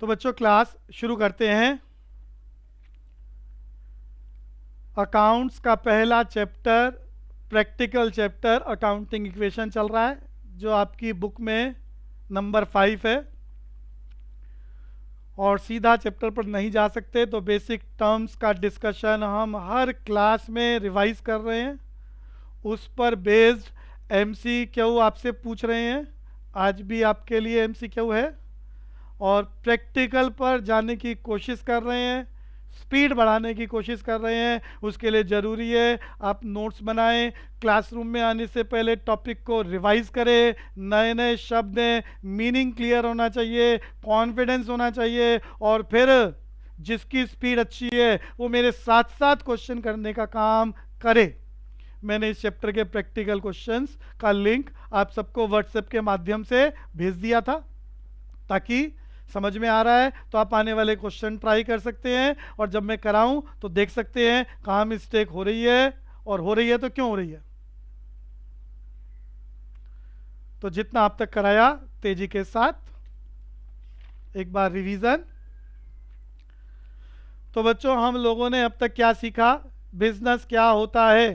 तो बच्चों क्लास शुरू करते हैं। अकाउंट्स का पहला chapter, practical chapter accounting equation चल रहा है, जो आपकी बुक में नंबर 5 है। और सीधा चैप्टर पर नहीं जा सकते तो बेसिक टर्म्स का डिस्कशन हम हर क्लास में रिवाइज कर रहे हैं। उस पर बेस्ड एमसीक्यू आपसे पूछ रहे हैं। आज भी आपके लिए एमसीक्यू है और प्रैक्टिकल पर जाने की कोशिश कर रहे हैं, स्पीड बढ़ाने की कोशिश कर रहे हैं। उसके लिए ज़रूरी है आप नोट्स बनाएं, क्लासरूम में आने से पहले टॉपिक को रिवाइज करें, नए नए शब्द हैं, मीनिंग क्लियर होना चाहिए, कॉन्फिडेंस होना चाहिए। और फिर जिसकी स्पीड अच्छी है वो मेरे साथ साथ क्वेश्चन करने का काम करे। मैंने इस चैप्टर के प्रैक्टिकल क्वेश्चंस का लिंक आप सबको व्हाट्सएप के माध्यम से भेज दिया था, ताकि समझ में आ रहा है तो आप आने वाले क्वेश्चन ट्राई कर सकते हैं। और जब मैं कराऊं तो देख सकते हैं कहाँ मिस्टेक हो रही है, और हो रही है तो क्यों हो रही है। तो जितना आप तक कराया तेजी के साथ एक बार रिवीजन। तो बच्चों हम लोगों ने अब तक क्या सीखा, बिजनेस क्या होता है।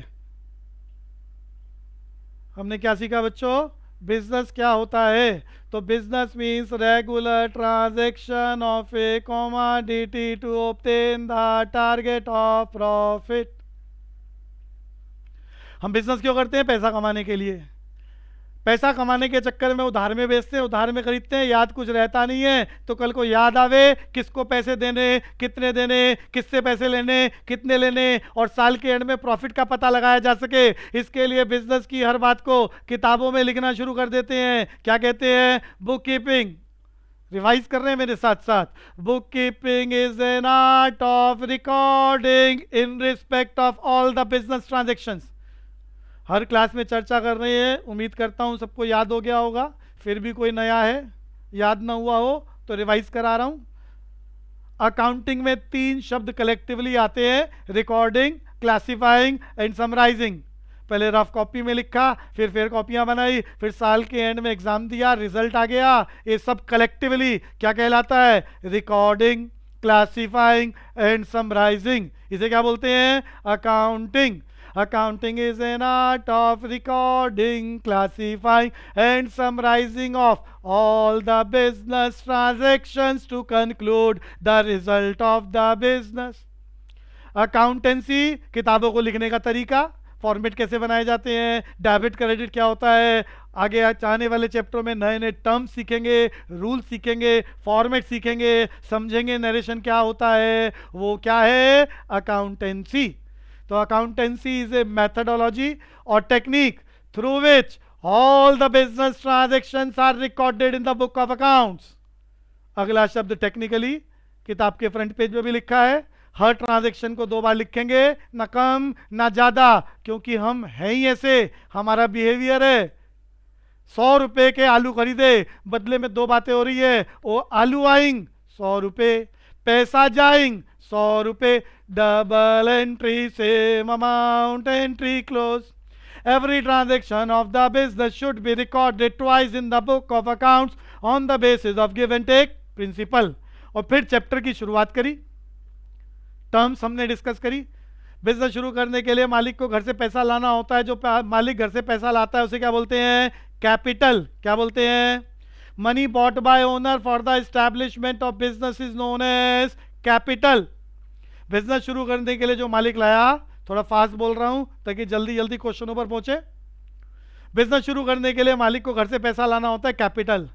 हमने क्या सीखा बच्चों, बिजनेस क्या होता है। तो business means regular transaction of a commodity to obtain the target of profit. हम बिजनेस क्यों करते हैं, पैसा कमाने के लिए। पैसा कमाने के चक्कर में उधार में बेचते हैं, उधार में खरीदते हैं, याद कुछ रहता नहीं है। तो कल को याद आवे किसको पैसे देने, कितने देने, किससे पैसे लेने, कितने लेने, और साल के एंड में प्रॉफिट का पता लगाया जा सके। इसके लिए बिजनेस की हर बात को किताबों में लिखना शुरू कर देते हैं। क्या कहते हैं, बुक कीपिंग। रिवाइज कर रहे हैं मेरे साथ साथ। Book keeping is an art of recording in respect of all the business transactions. Her class में चर्चा कर रहे हैं, उम्मीद करता हूं सबको याद हो गया होगा। फिर भी कोई नया है, याद ना हुआ हो तो रिवाइज करा रहा हूं। अकाउंटिंग में 3 शब्द कलेक्टिवली आते हैं, रिकॉर्डिंग, क्लासिफाइंग एंड समराइजिंग। पहले रफ कॉपी में लिखा, फिर कॉपियां बनाई, फिर साल के एंड में एग्जाम दिया, रिजल्ट आ गया। ये सब कलेक्टिवली क्या कहलाता है, रिकॉर्डिंग, क्लासिफाइंग एंड समराइजिंग। इसे क्या बोलते हैं, accounting. Accounting is an art of recording, classifying and summarizing of all the business transactions to conclude the result of the business. Accountancy किताबों को लिखने का तरीका, फॉर्मेट कैसे बनाए जाते हैं, डेबिट क्रेडिट क्या होता है। आगे आने वाले चैप्टरों में नए नए टर्म्स सीखेंगे, रूल सीखेंगे, फॉर्मेट सीखेंगे, समझेंगे नरेशन क्या होता है, वो क्या है, अकाउंटेंसी। तो अकाउंटेंसी इज ए मेथडोलॉजी और technique through which all the business transactions are recorded in the book of accounts. अगला शब्द टेक्निकली, किताब के फ्रंट पेज में भी लिखा है। हर ट्रांजैक्शन को 2 बार लिखेंगे, ना कम ना ज्यादा, क्योंकि हम हैं ही ऐसे, हमारा बिहेवियर है। 100 रुपए के आलू खरीदे, बदले में 2 बातें हो रही है। वो आलू आएंग 100 रुपए, पैसा जाएंग 100 रुपए, double entry, same amount, entry close. Every transaction of the business should be recorded twice in the book of accounts on the basis of give and take principle। और फिर चैप्टर की शुरुआत करी, टर्म्स हमने डिस्कस करी। Business शुरू करने के लिए मालिक को घर से पैसा लाना होता है। जो मालिक घर से पैसा लाता है उसे क्या बोलते हैं, कैपिटल। क्या बोलते हैं, money bought by owner for the establishment of business is known as capital. Business शुरू करने के लिए जो मालिक लाया, थोड़ा फास्ट बोल रहा हूं ताकि जल्दी जल्दी क्वेश्चनों पर पहुंचे। बिजनेस शुरू करने के लिए मालिक को घर से पैसा लाना होता है, कैपिटल।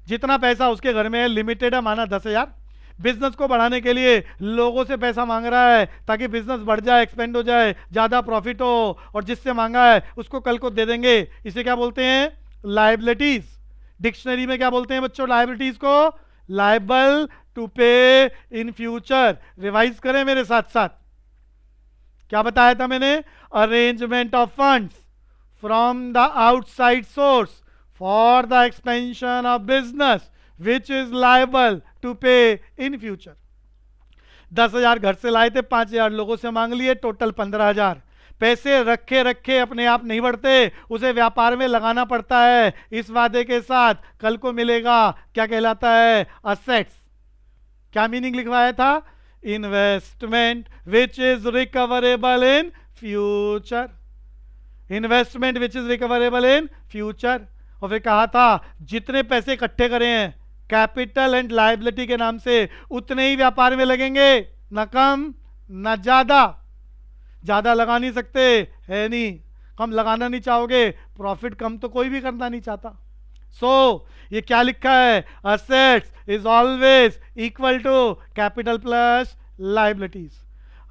जितना पैसा उसके घर में है, लिमिटेड है, माना 10,000। बिजनेस को बढ़ाने के लिए लोगों से पैसा मांग रहा है ताकि बिजनेस बढ़ जाए, एक्सपेंड हो जाए, ज्यादा प्रॉफिट हो, और जिससे मांगा है उसको कल को दे देंगे। इसे क्या बोलते हैं, लायबिलिटीज। डिक्शनरी में क्या बोलते हैं बच्चों, लायबिलिटीज को, liable to pay in future. Revise करें मेरे साथ साथ। क्या बताया था मैंने, arrangement of funds from the outside source for the expansion of business which is liable to pay in future. 10,000 घर से लाए थे, 5,000 लोगों से मांग लिए, टोटल 15,000। पैसे रखे रखे अपने आप नहीं बढ़ते, उसे व्यापार में लगाना पड़ता है इस वादे के साथ कल को मिलेगा। क्या कहलाता है, असेट्स। क्या मीनिंग लिखवाया था? Investment which is recoverable in future, investment which is recoverable in future. और फिर कहा था जितने पैसे इकट्ठे करे हैं कैपिटल एंड लायबिलिटी के नाम से, उतने ही व्यापार में लगेंगे, ना कम ना ज्यादा। ज्यादा लगा नहीं सकते, है नहीं, कम लगाना नहीं चाहोगे, प्रॉफिट कम तो कोई भी करना नहीं चाहता। सो ये क्या लिखा है? Assets is always equal to capital plus liabilities.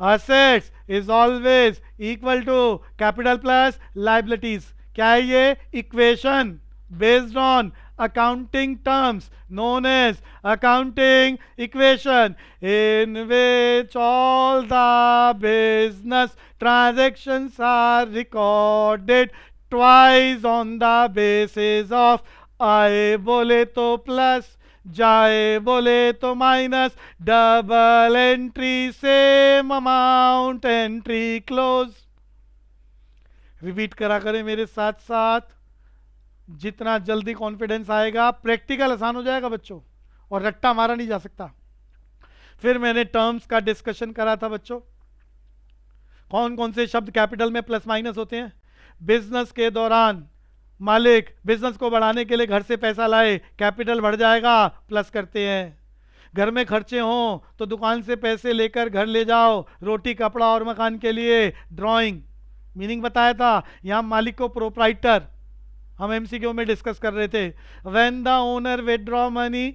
Assets is always equal to capital plus liabilities. क्या है ये? Equation based on accounting terms known as accounting equation, in which all the business transactions are recorded twice on the basis of आए बोले तो plus, जाए बोले तो minus, double entry, same amount, entry close. Repeat करा करें मेरे साथ साथ, जितना जल्दी कॉन्फिडेंस आएगा प्रैक्टिकल आसान हो जाएगा बच्चों, और रट्टा मारा नहीं जा सकता। फिर मैंने टर्म्स का डिस्कशन करा था बच्चों, कौन कौन से शब्द कैपिटल में प्लस माइनस होते हैं। बिजनेस के दौरान मालिक बिजनेस को बढ़ाने के लिए घर से पैसा लाए, कैपिटल बढ़ जाएगा, प्लस करते हैं। घर में खर्चे हों तो दुकान से पैसे लेकर घर ले जाओ, रोटी कपड़ा और मकान के लिए, ड्राइंग। मीनिंग बताया था, यहां मालिक को प्रोप्राइटर, हम एमसीक्यू में डिस्कस कर रहे थे, when the owner withdraw money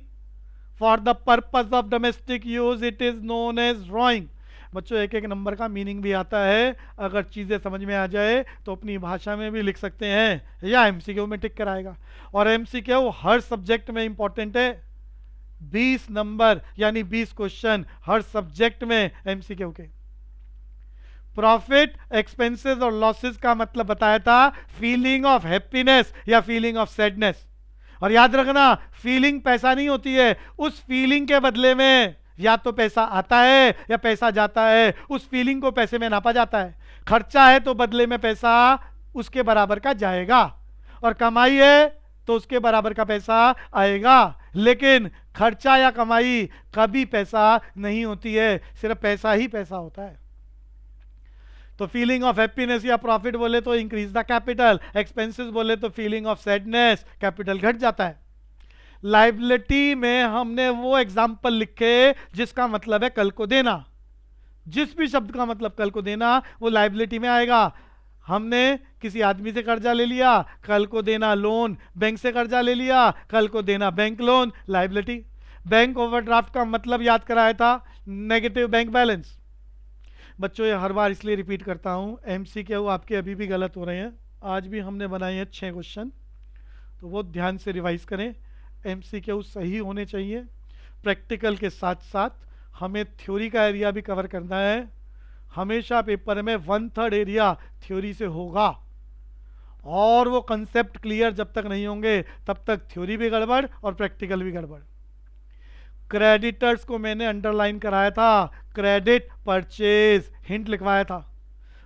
for the purpose of domestic use it is known as drawing. बच्चों एक एक नंबर का मीनिंग भी आता है, अगर चीजें समझ में आ जाए तो अपनी भाषा में भी लिख सकते हैं या एमसीक्यू में टिक कराएगा। और एमसीक्यू हर सब्जेक्ट में इंपॉर्टेंट है, 20 नंबर यानी 20 क्वेश्चन हर सब्जेक्ट में एमसीक्यू के। प्रॉफिट एक्सपेंसेस और लॉसेस का मतलब बताया था, फीलिंग ऑफ हैप्पीनेस या फीलिंग ऑफ सैडनेस। और याद रखना फीलिंग पैसा नहीं होती है, उस फीलिंग के बदले में या तो पैसा आता है या पैसा जाता है, उस फीलिंग को पैसे में नापा जाता है। खर्चा है तो बदले में पैसा उसके बराबर का जाएगा, और कमाई है तो उसके बराबर का पैसा आएगा। लेकिन खर्चा या कमाई कभी पैसा नहीं होती है, सिर्फ पैसा ही पैसा होता है। तो फीलिंग ऑफ हैप्पीनेस या प्रॉफिट बोले तो इंक्रीज द कैपिटल, एक्सपेंसेस बोले तो फीलिंग ऑफ सैडनेस, कैपिटल घट जाता है। लायबिलिटी में हमने वो एग्जाम्पल लिखे जिसका मतलब है कल को देना, जिस भी शब्द का मतलब कल को देना वो लायबिलिटी में आएगा। हमने किसी आदमी से कर्जा ले लिया, कल को देना लोन, बैंक से कर्जा ले लिया, कल को देना bank loan, liability. Bank overdraft का मतलब याद कराया था, नेगेटिव बैंक बैलेंस। बच्चों ये हर बार इसलिए रिपीट करता हूँ, एमसीक्यू आपके अभी भी गलत हो रहे हैं, आज भी हमने बनाए हैं 6 क्वेश्चन, तो वो ध्यान से रिवाइज करें। एमसीक्यू सही होने चाहिए, प्रैक्टिकल के साथ साथ हमें थ्योरी का एरिया भी कवर करना है। हमेशा पेपर में 1/3 एरिया थ्योरी से होगा, और वो कंसेप्ट क्लियर जब तक नहीं होंगे तब तक थ्योरी भी गड़बड़ और प्रैक्टिकल भी गड़बड़। क्रेडिटर्स को मैंने अंडरलाइन कराया था, क्रेडिट परचेज हिंट लिखवाया था।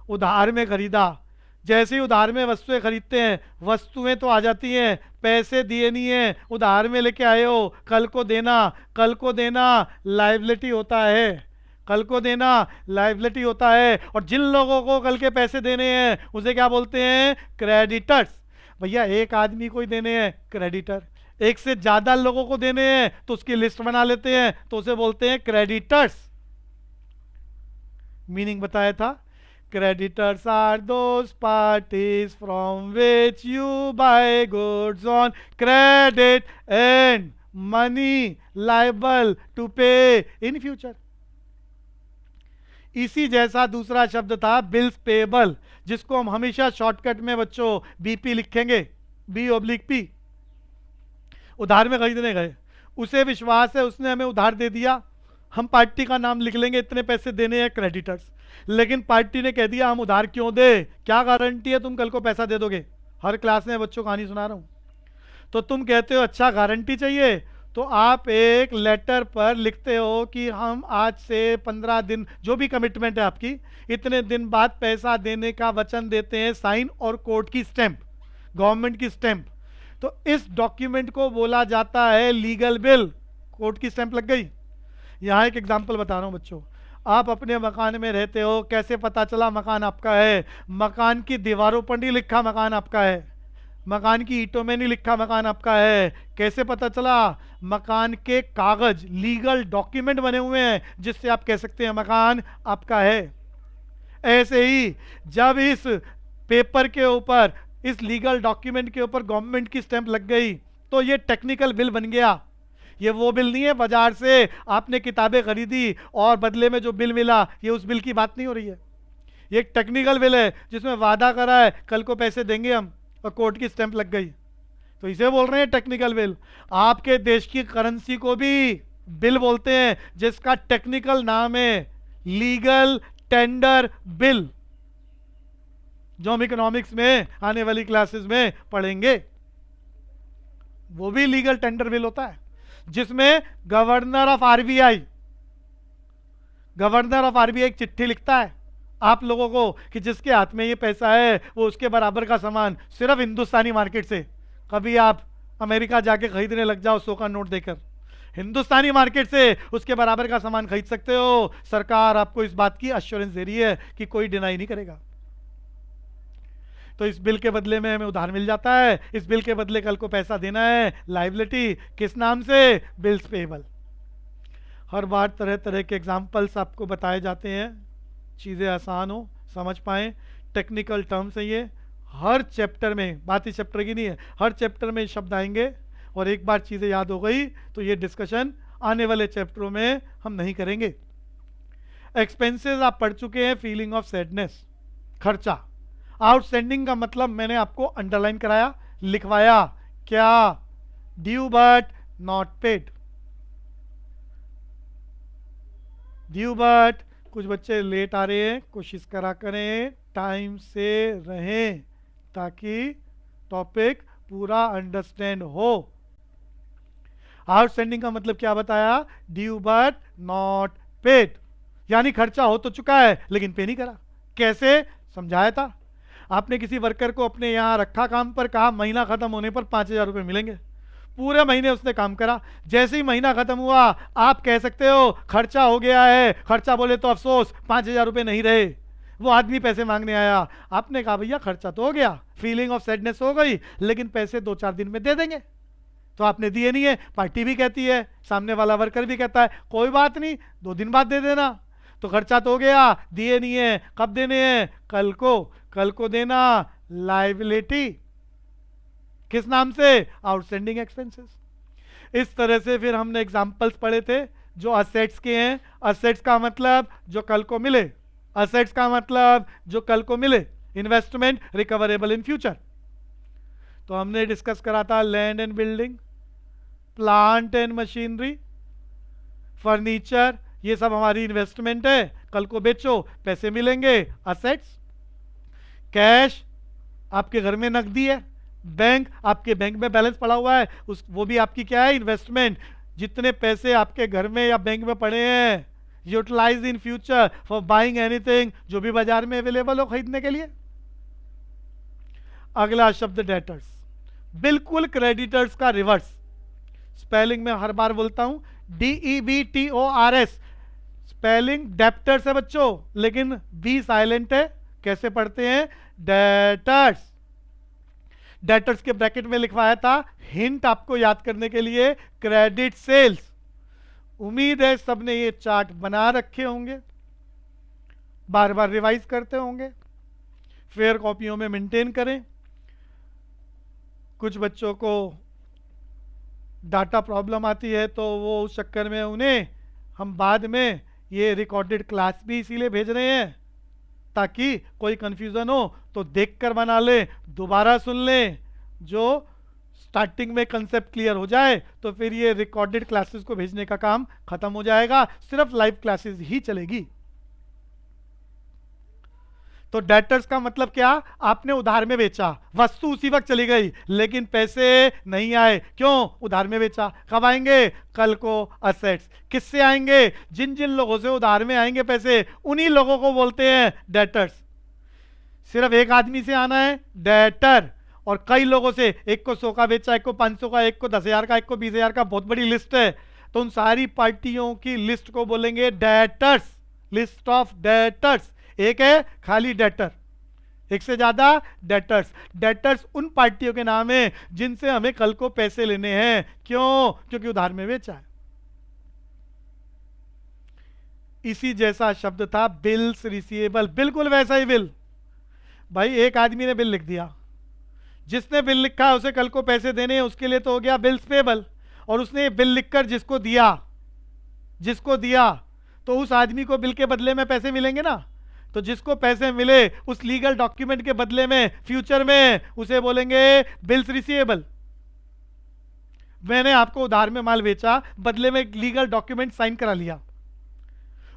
उधार में खरीदा, जैसे ही उधार में वस्तुएं खरीदते हैं वस्तुएं तो आ जाती हैं, पैसे दिए नहीं है, उधार में लेके आए हो, कल को देना, कल को देना लायबिलिटी होता है, कल को देना लायबिलिटी होता है। और जिन लोगों को कल के पैसे देने हैं उसे क्या बोलते हैं? क्रेडिटर्स। भैया एक आदमी को ही देने हैं क्रेडिटर, एक से ज्यादा लोगों को देने हैं तो उसकी लिस्ट बना लेते हैं तो उसे बोलते हैं क्रेडिटर्स। मीनिंग बताया था, creditors are those parties from which you buy goods on credit and money liable to pay in future। इसी जैसा दूसरा शब्द था बिल्स पेबल, जिसको हम हमेशा शॉर्टकट में बच्चों बीपी लिखेंगे, B/P। उधार में खरीदने गए, उसे विश्वास है उसने हमें उधार दे दिया, हम पार्टी का नाम लिख लेंगे, इतने पैसे देने हैं क्रेडिटर्स। लेकिन पार्टी ने कह दिया हम उधार क्यों दे, क्या गारंटी है तुम कल को पैसा दे दोगे। हर क्लास में बच्चों कहानी सुना रहा हूं। तो तुम कहते हो अच्छा गारंटी चाहिए, तो आप एक लेटर पर लिखते हो कि हम आज से 15 दिन, जो भी कमिटमेंट है आपकी, इतने दिन बाद पैसा देने का वचन देते हैं, साइन और कोर्ट की स्टैंप, गवर्नमेंट की स्टैंप। तो इस डॉक्यूमेंट को बोला जाता है लीगल बिल। कोर्ट की स्टैंप लग गई, यहाँ एक एग्जांपल बता रहा हूँ बच्चों। आप अपने मकान में रहते हो, कैसे पता चला मकान आपका है? मकान की दीवारों पर नहीं लिखा मकान आपका है, मकान की ईंटों में नहीं लिखा मकान आपका है। कैसे पता चला? मकान के कागज, लीगल डॉक्यूमेंट बने हुए हैं जिससे आप कह सकते हैं मकान आपका है। ऐसे ही जब इस पेपर के ऊपर, इस लीगल डॉक्यूमेंट के ऊपर गवर्नमेंट की स्टैंप लग गई तो ये टेक्निकल बिल बन गया। ये वो बिल नहीं है बाजार से आपने किताबें खरीदी और बदले में जो बिल मिला, ये उस बिल की बात नहीं हो रही है। ये एक टेक्निकल बिल है जिसमें वादा करा है कल को पैसे देंगे हम, और कोर्ट की स्टैंप लग गई, तो इसे बोल रहे हैं टेक्निकल बिल। आपके देश की करेंसी को भी बिल बोलते हैं जिसका टेक्निकल नाम है लीगल टेंडर बिल, जो हम इकोनॉमिक्स में आने वाली क्लासेस में पढ़ेंगे। वो भी लीगल टेंडर बिल होता है जिसमें गवर्नर ऑफ आरबीआई एक चिट्ठी लिखता है आप लोगों को कि जिसके हाथ में ये पैसा है वो उसके बराबर का सामान सिर्फ हिंदुस्तानी मार्केट से, कभी आप अमेरिका जाके खरीदने लग जाओ 100 का नोट देकर, हिंदुस्तानी मार्केट से उसके बराबर का सामान खरीद सकते हो। सरकार आपको इस बात की अश्योरेंस दे रही है कि कोई डिनाई नहीं करेगा। तो इस बिल के बदले में हमें उधार मिल जाता है, इस बिल के बदले कल को पैसा देना है, लायबिलिटी किस नाम से? Bills payable. हर बार तरह तरह के एग्जाम्पल्स आपको बताए जाते हैं, चीज़ें आसान हो, समझ पाएं। टेक्निकल टर्म्स है ये, हर चैप्टर में, बात इस चैप्टर की नहीं है, हर चैप्टर में शब्द आएंगे, और एक बार चीज़ें याद हो गई तो ये डिस्कशन आने वाले चैप्टरों में हम नहीं करेंगे। एक्सपेंसेस आप पढ़ चुके हैं, फीलिंग ऑफ सैडनेस, खर्चा। आउटस्टैंडिंग का मतलब मैंने आपको अंडरलाइन कराया, लिखवाया, क्या? Due but not paid. Due but, कुछ बच्चे लेट आ रहे हैं, कोशिश करा करें टाइम से रहें ताकि टॉपिक पूरा अंडरस्टैंड हो। आउटस्टैंडिंग का मतलब क्या बताया? ड्यू बट नॉट पेड, यानी खर्चा हो तो चुका है लेकिन पे नहीं करा। कैसे? समझाया था। आपने किसी वर्कर को अपने यहां रखा काम पर, कहा महीना खत्म होने पर 5,000 रुपये मिलेंगे, पूरे महीने उसने काम करा, जैसे ही महीना खत्म हुआ आप कह सकते हो खर्चा हो गया है, खर्चा बोले तो अफसोस 5,000 रुपये नहीं रहे, वो आदमी पैसे मांगने आया, आपने कहा भैया खर्चा तो हो गया, फीलिंग ऑफ सैडनेस हो गई, लेकिन पैसे 2-4 दिन में दे देंगे, तो आपने दिए नहीं है। पार्टी भी कहती है, सामने वाला वर्कर भी कहता है कोई बात नहीं 2 दिन बाद दे देना, तो खर्चा तो हो गया, दिए नहीं है, कब देने हैं? कल को। कल को देना, लायबिलिटी किस नाम से? Outstanding expenses. इस तरह से फिर हमने एग्जांपल्स पढ़े थे जो असेट्स के हैं। असेट्स का मतलब जो कल को मिले, असेट्स का मतलब जो कल को मिले, इन्वेस्टमेंट रिकवरेबल इन फ्यूचर। तो हमने डिस्कस करा था land and building, plant and machinery, furniture, ये सब हमारी इन्वेस्टमेंट है, कल को बेचो पैसे मिलेंगे, असेट्स। कैश आपके घर में नकदी है, बैंक आपके बैंक में बैलेंस पड़ा हुआ है, उस वो भी आपकी क्या है? इन्वेस्टमेंट। जितने पैसे आपके घर में या बैंक में पड़े हैं, utilise in future for buying anything, जो भी बाजार में अवेलेबल हो खरीदने के लिए। अगला शब्द डेटर्स, बिल्कुल क्रेडिटर्स का रिवर्स। स्पेलिंग में हर बार बोलता हूं, DEBTORS, स्पेलिंग डेप्टर्स है बच्चों, लेकिन बी साइलेंट है। कैसे पढ़ते हैं? डेटर्स। डेटर्स के ब्रैकेट में लिखवाया था, हिंट आपको याद करने के लिए, क्रेडिट सेल्स। उम्मीद है सबने ये चार्ट बना रखे होंगे, बार बार रिवाइज करते होंगे, फेयर कॉपियों में मेंटेन करें। कुछ बच्चों को डाटा प्रॉब्लम आती है तो वो उस चक्कर में उन्हें हम बाद में ये रिकॉर्डेड क्लास भी इसीलिए भेज रहे हैं ताकि कोई कंफ्यूजन हो तो देखकर बना लें, दोबारा सुन लें, जो स्टार्टिंग में कंसेप्ट क्लियर हो जाए तो फिर ये रिकॉर्डेड क्लासेस को भेजने का काम खत्म हो जाएगा, सिर्फ लाइव क्लासेस ही चलेगी। तो डेटर्स का मतलब क्या? आपने उधार में बेचा, वस्तु उसी वक्त चली गई लेकिन पैसे नहीं आए, क्यों? उधार में बेचा। कब आएंगे? कल को असेट्स। किससे आएंगे? जिन जिन लोगों से उधार में आएंगे पैसे, उन्हीं लोगों को बोलते हैं डेटर्स। सिर्फ एक आदमी से आना है डेटर, और कई लोगों से, एक को 100 का बेचा, एक को 500 का, एक को 10,000 का, एक को 20,000 का, बहुत बड़ी लिस्ट है। तो उन सारी पार्टियों की लिस्ट को बोलेंगे डेटर्स, लिस्ट ऑफ डेटर्स। एक है खाली डेटर, एक से ज्यादा डेटर्स। डेटर्स उन पार्टियों के नाम है जिनसे हमें कल को पैसे लेने हैं। क्यों? क्योंकि उधार में बेचा है। इसी जैसा शब्द था बिल्स रिसीवेबल, बिल्कुल वैसा ही बिल। भाई एक आदमी ने बिल लिख दिया, जिसने बिल लिखा उसे कल को पैसे देने हैं, उसके लिए तो हो गया बिल्स पेबल। और उसने बिल लिखकर जिसको दिया, जिसको दिया, तो उस आदमी को बिल के बदले में पैसे मिलेंगे ना। तो जिसको पैसे मिले उस लीगल डॉक्यूमेंट के बदले में फ्यूचर में उसे बोलेंगे बिल्स रिसीवेबल। मैंने आपको उधार में माल बेचा, बदले में एक लीगल डॉक्यूमेंट साइन करा लिया,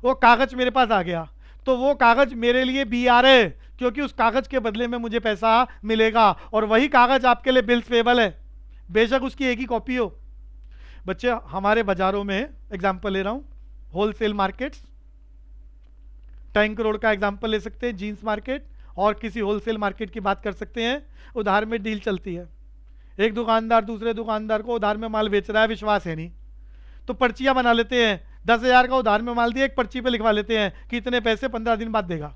वो कागज मेरे पास आ गया, तो वो कागज मेरे लिए बीआर है, क्योंकि उस कागज के बदले में मुझे पैसा मिलेगा। और वही कागज आपके लिए बिल्स पेबल है, बेशक उसकी एक ही कॉपी हो। बच्चे हमारे बाजारों में एग्जांपल ले रहा हूं, होलसेल मार्केट्स, 10 करोड़ का एग्जांपल ले सकते हैं, जीन्स मार्केट, और किसी होलसेल मार्केट की बात कर सकते हैं। उधार में डील चलती है, एक दुकानदार दूसरे दुकानदार को उधार में माल बेच रहा है, विश्वास है नहीं, तो पर्चियां बना लेते हैं। 10,000 का उधार में माल दिया, एक पर्ची पे लिखवा लेते हैं कि इतने पैसे 15 दिन बाद देगा।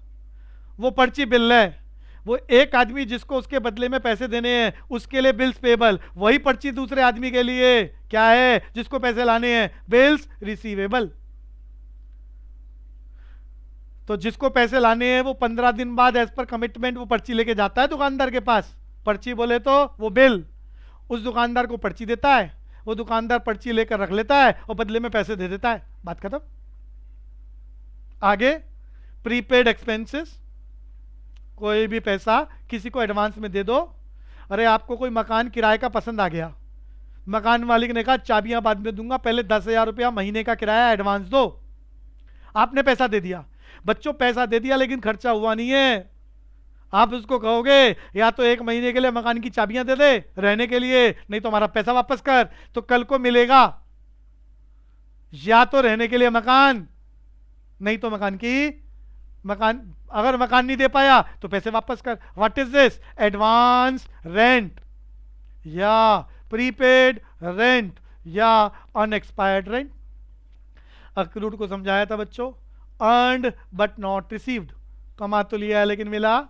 वो पर्ची बिल है, वो एक आदमी जिसको उसके बदले में पैसे देने हैं उसके लिए बिल्स पेबल। वही पर्ची दूसरे आदमी के लिए क्या है, जिसको पैसे लाने हैं, बिल्स रिसीवेबल। तो जिसको पैसे लाने हैं वो 15 दिन बाद एज पर कमिटमेंट वो पर्ची लेके जाता है दुकानदार के पास। पर्ची बोले तो वो बिल, उस दुकानदार को पर्ची देता है, वो दुकानदार पर्ची लेकर रख लेता है और बदले में पैसे दे देता है, बात खत्म। आगे प्रीपेड एक्सपेंसेस, कोई भी पैसा किसी को एडवांस में दे दो। अरे आपको कोई मकान किराए का पसंद आ गया, मकान मालिक ने कहा चाबियां बाद में दूंगा, पहले 10,000 रुपया महीने का किराया एडवांस दो। आपने पैसा दे दिया, बच्चों पैसा दे दिया लेकिन खर्चा हुआ नहीं है। आप उसको कहोगे या तो 1 महीने के लिए मकान की चाबियां दे दे रहने के लिए, नहीं तो हमारा पैसा वापस कर। तो कल को मिलेगा या तो रहने के लिए मकान, नहीं तो मकान अगर मकान नहीं दे पाया तो पैसे वापस कर। What is this? Advance rent या प्रीपेड रेंट या अनएक्सपायर्ड रेंट। अक्रूड को समझाया था बच्चों, अर्नड बट नॉट रिसीव्ड, कमा तो लिया है लेकिन मिला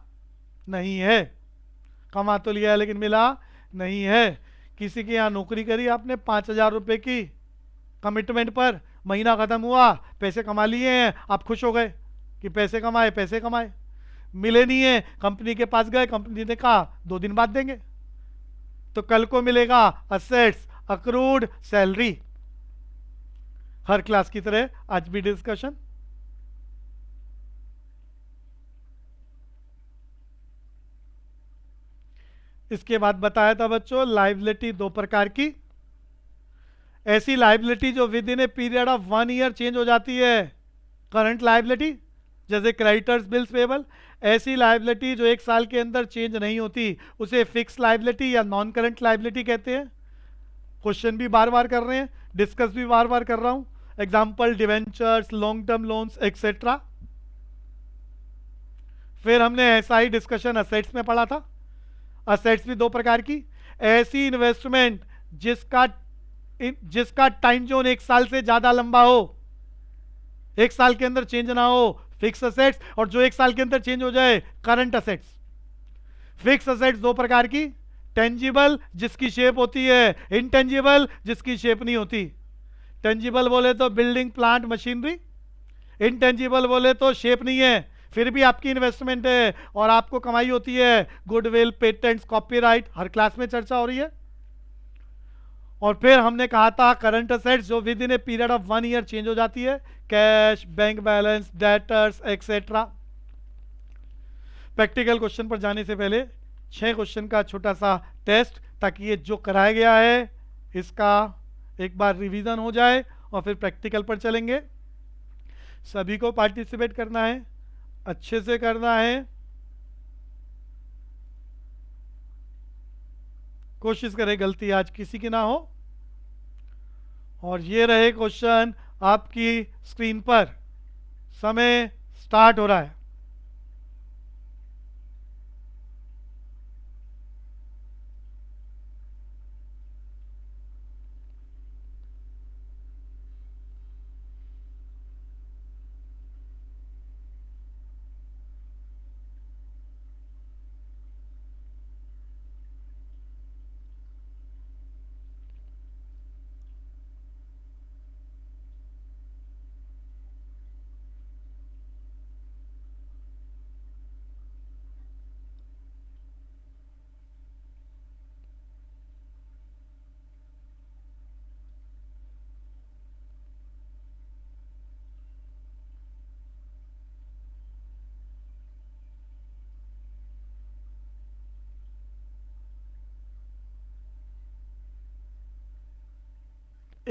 नहीं है, कमा तो लिया है लेकिन मिला नहीं है। किसी के यहां नौकरी करी आपने 5,000 रुपए की कमिटमेंट पर, महीना खत्म हुआ, पैसे कमा लिए हैं, आप खुश हो गए कि पैसे कमाए, पैसे कमाए, मिले नहीं है, कंपनी के पास गए, कंपनी ने कहा 2 दिन बाद देंगे। तो कल को मिलेगा असेट्स, अक्रूड सैलरी। हर क्लास की तरह आज भी डिस्कशन। इसके बाद बताया था बच्चों लाइबिलिटी 2 प्रकार की। ऐसी लाइबिलिटी जो with in a period of 1 year change हो जाती है, करंट लाइबिलिटी, जैसे क्रेडिटर्स बिल्स पेबल। ऐसी लाइबिलिटी जो 1 साल के अंदर चेंज नहीं होती उसे फिक्स लाइबिलिटी या नॉन करंट लाइबिलिटी कहते हैं। क्वेश्चन भी बार बार कर रहे हैं, डिस्कस भी बार बार कर रहा हूं, example debentures, long term loans etcetera. फिर हमने ऐसा ही डिस्कशन असेट्स में पढ़ा था। असेट्स भी 2 प्रकार की, ऐसी इन्वेस्टमेंट जिसका टाइम जोन 1 साल से ज्यादा लंबा हो, 1 साल के अंदर चेंज ना हो, फिक्स असेट्स, और जो 1 साल के अंदर चेंज हो जाए, करंट असेट्स। फिक्स असेट्स 2 प्रकार की, टेंजिबल जिसकी शेप होती है, इनटेंजिबल जिसकी शेप नहीं होती। टेंजिबल बोले तो बिल्डिंग प्लांट मशीनरी, इनटेंजिबल बोले तो शेप नहीं है फिर भी आपकी इन्वेस्टमेंट है और आपको कमाई होती है, गुडविल, पेटेंट्स, कॉपीराइट, हर क्लास में चर्चा हो रही है। और फिर हमने कहा था करंट असेट्स जो with in a period of 1 year change हो जाती है, cash, bank balance, debtors etcetera. Practical question पर जाने से पहले 6 क्वेश्चन का छोटा सा टेस्ट, ताकि ये जो कराया गया है इसका एक बार रिवीजन हो जाए और फिर प्रैक्टिकल पर चलेंगे। सभी को पार्टिसिपेट करना है, अच्छे से करना है, कोशिश करें गलती आज किसी की ना हो। और ये रहे क्वेश्चन आपकी स्क्रीन पर, समय स्टार्ट हो रहा है।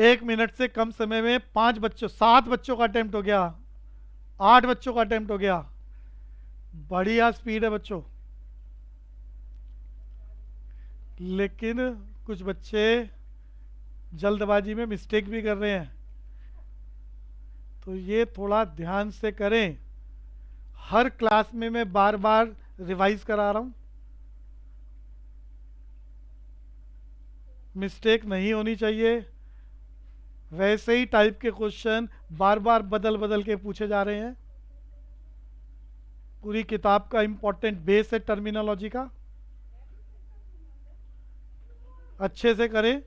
1 मिनट से कम समय में 5 बच्चों 7 बच्चों का अटेम्प्ट हो गया, 8 बच्चों का अटेम्प्ट हो गया। बढ़िया स्पीड है बच्चों। लेकिन कुछ बच्चे जल्दबाजी में मिस्टेक भी कर रहे हैं, तो ये थोड़ा ध्यान से करें। हर क्लास में मैं बार बार रिवाइज करा रहा हूं, मिस्टेक नहीं होनी चाहिए। वैसे ही टाइप के क्वेश्चन बार बार बदल बदल के पूछे जा रहे हैं। पूरी किताब का इंपॉर्टेंट बेस है टर्मिनोलॉजी का। अच्छे से करें,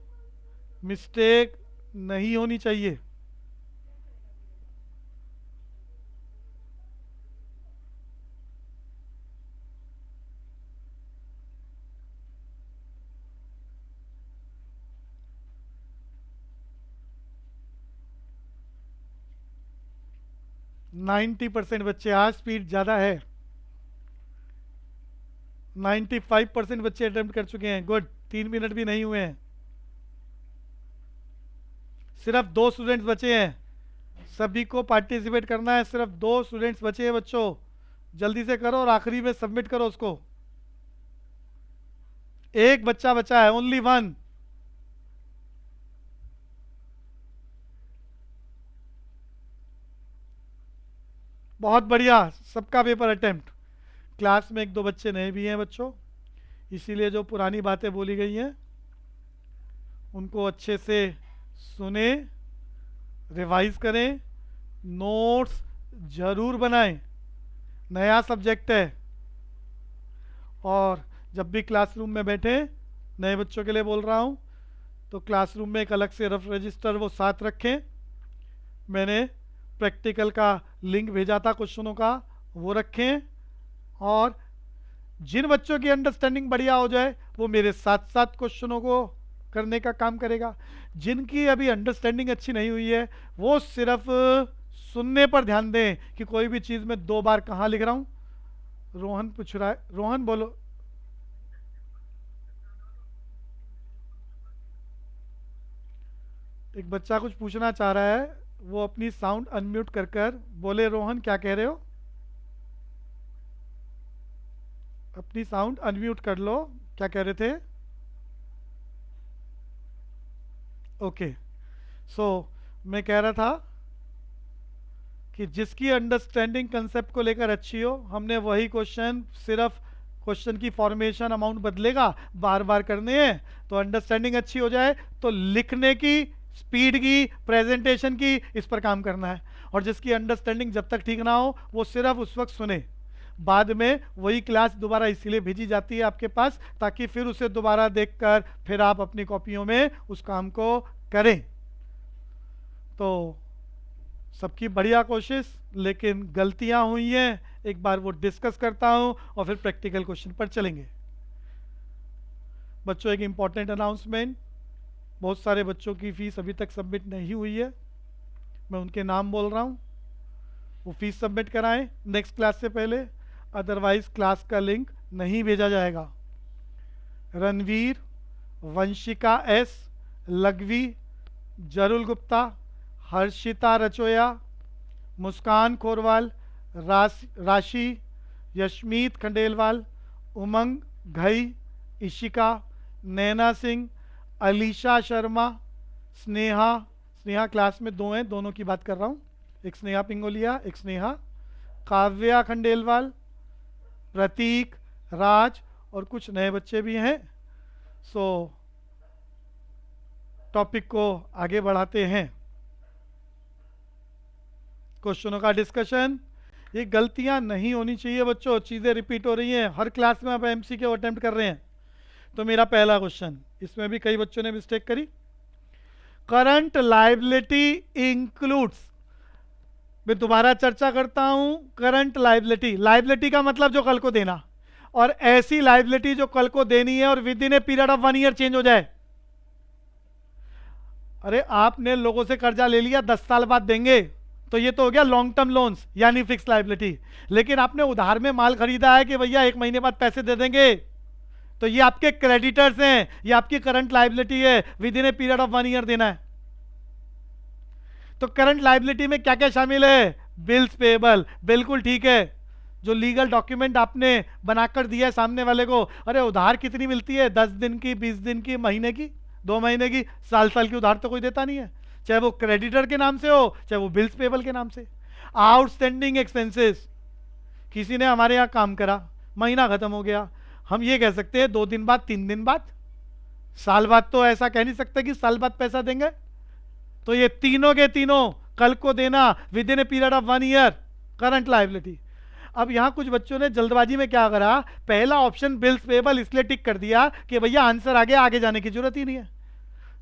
मिस्टेक नहीं होनी चाहिए। नाइन्टी परसेंट बच्चे, आज स्पीड ज़्यादा है। 95% बच्चे अटेम्प्ट कर चुके हैं। गुड, 3 मिनट भी नहीं हुए हैं। सिर्फ 2 स्टूडेंट्स बचे हैं, सभी को पार्टिसिपेट करना है। सिर्फ 2 स्टूडेंट्स बचे हैं बच्चों, जल्दी से करो और आखिरी में सबमिट करो उसको। एक बच्चा बचा है, ओनली 1। बहुत बढ़िया, सबका पेपर अटेम्प्ट। क्लास में 1-2 बच्चे नए भी हैं बच्चों, इसीलिए जो पुरानी बातें बोली गई हैं उनको अच्छे से सुने, रिवाइज करें, नोट्स जरूर बनाएं। नया सब्जेक्ट है, और जब भी क्लासरूम में बैठे, नए बच्चों के लिए बोल रहा हूं, तो क्लासरूम में एक अलग से रफ रजिस्टर वो साथ रखें। मैंने प्रैक्टिकल का लिंक भेजा था क्वेश्चनों का, वो रखें। और जिन बच्चों की अंडरस्टैंडिंग बढ़िया हो जाए वो मेरे साथ साथ क्वेश्चनों को करने का काम करेगा। जिनकी अभी अंडरस्टैंडिंग अच्छी नहीं हुई है वो सिर्फ सुनने पर ध्यान दें कि कोई भी चीज़ में 2 बार कहाँ लिख रहा हूं। रोहन पूछ रहा है, रोहन बोलो। एक बच्चा कुछ पूछना चाह रहा है, वो अपनी साउंड अनम्यूट कर कर बोले। रोहन क्या कह रहे हो? अपनी साउंड अनम्यूट कर लो, क्या कह रहे थे? ओके, सो मैं कह रहा था कि जिसकी अंडरस्टैंडिंग कंसेप्ट को लेकर अच्छी हो, हमने वही क्वेश्चन, सिर्फ क्वेश्चन की फॉर्मेशन अमाउंट बदलेगा, बार बार करने हैं। तो अंडरस्टैंडिंग अच्छी हो जाए तो लिखने की स्पीड की, प्रेजेंटेशन की, इस पर काम करना है। और जिसकी अंडरस्टैंडिंग जब तक ठीक ना हो वो सिर्फ उस वक्त सुने। बाद में वही क्लास दोबारा इसीलिए भेजी जाती है आपके पास, ताकि फिर उसे दोबारा देखकर फिर आप अपनी कॉपियों में उस काम को करें। तो सबकी बढ़िया कोशिश, लेकिन गलतियां हुई हैं, एक बार वो डिस्कस करता हूं और फिर प्रैक्टिकल क्वेश्चन पर चलेंगे। बच्चों, एक इंपॉर्टेंट अनाउंसमेंट, बहुत सारे बच्चों की फीस अभी तक सबमिट नहीं हुई है। मैं उनके नाम बोल रहा हूं, वो फीस सबमिट कराएं नेक्स्ट क्लास से पहले, अदरवाइज क्लास का लिंक नहीं भेजा जाएगा। रणवीर, वंशिका एस, लघवी, जरुल गुप्ता, हर्षिता रचोया, मुस्कान खोरवाल, राशि, यशमीत खंडेलवाल, उमंग घई, इशिका, नैना सिंह, अलीशा शर्मा, स्नेहा। स्नेहा क्लास में 2 हैं, दोनों की बात कर रहा हूँ, एक स्नेहा पिंगोलिया, एक स्नेहा। काव्या खंडेलवाल, प्रतीक, राज, और कुछ नए बच्चे भी हैं। सो टॉपिक को आगे बढ़ाते हैं। क्वेश्चनों का डिस्कशन। ये गलतियां नहीं होनी चाहिए बच्चों, चीज़ें रिपीट हो रही हैं, हर क्लास में आप एमसीक्यू अटेम्प्ट कर रहे हैं। तो मेरा पहला क्वेश्चन, इसमें भी कई बच्चों ने मिस्टेक करी। करंट लायबिलिटी इंक्लूड्स, मैं दोबारा चर्चा करता हूं, करंट लायबिलिटी, लायबिलिटी का मतलब जो कल को देना, और ऐसी लायबिलिटी जो कल को देनी है और with in a period of 1 year change हो जाए। अरे आपने लोगों से कर्जा ले लिया, 10 साल बाद देंगे, तो ये तो हो गया लॉन्ग टर्म लोन्स यानी फिक्स लायबिलिटी। लेकिन आपने उधार में माल खरीदा है कि भैया 1 महीने बाद पैसे दे देंगे, तो ये आपके क्रेडिटर्स हैं, ये आपकी करंट लायबिलिटी है, with in a period of 1 year देना है। तो करंट लायबिलिटी में क्या क्या शामिल है? बिल्स पेएबल, बिल्कुल ठीक है। जो लीगल डॉक्यूमेंट आपने बनाकर दिया है सामने वाले को, अरे उधार कितनी मिलती है? 10 दिन की, 20 दिन की, महीने की, 2 महीने की, साल साल की उधार तो कोई देता नहीं है, चाहे वो क्रेडिटर के नाम से हो चाहे वो बिल्स पेएबल के नाम से। आउटस्टैंडिंग एक्सपेंसेस, किसी ने हमारे यहाँ काम करा, महीना खत्म हो गया, हम ये कह सकते हैं 2 दिन बाद, 3 दिन बाद, साल बाद तो ऐसा कह नहीं सकते कि साल बाद पैसा देंगे। तो ये तीनों के तीनों कल को देना with in a period of 1 year, current liability. अब यहां कुछ बच्चों ने जल्दबाजी में क्या करा, पहला ऑप्शन बिल्स पेएबल इसलिए टिक कर दिया कि भैया आंसर आगे आगे जाने की जरूरत ही नहीं है।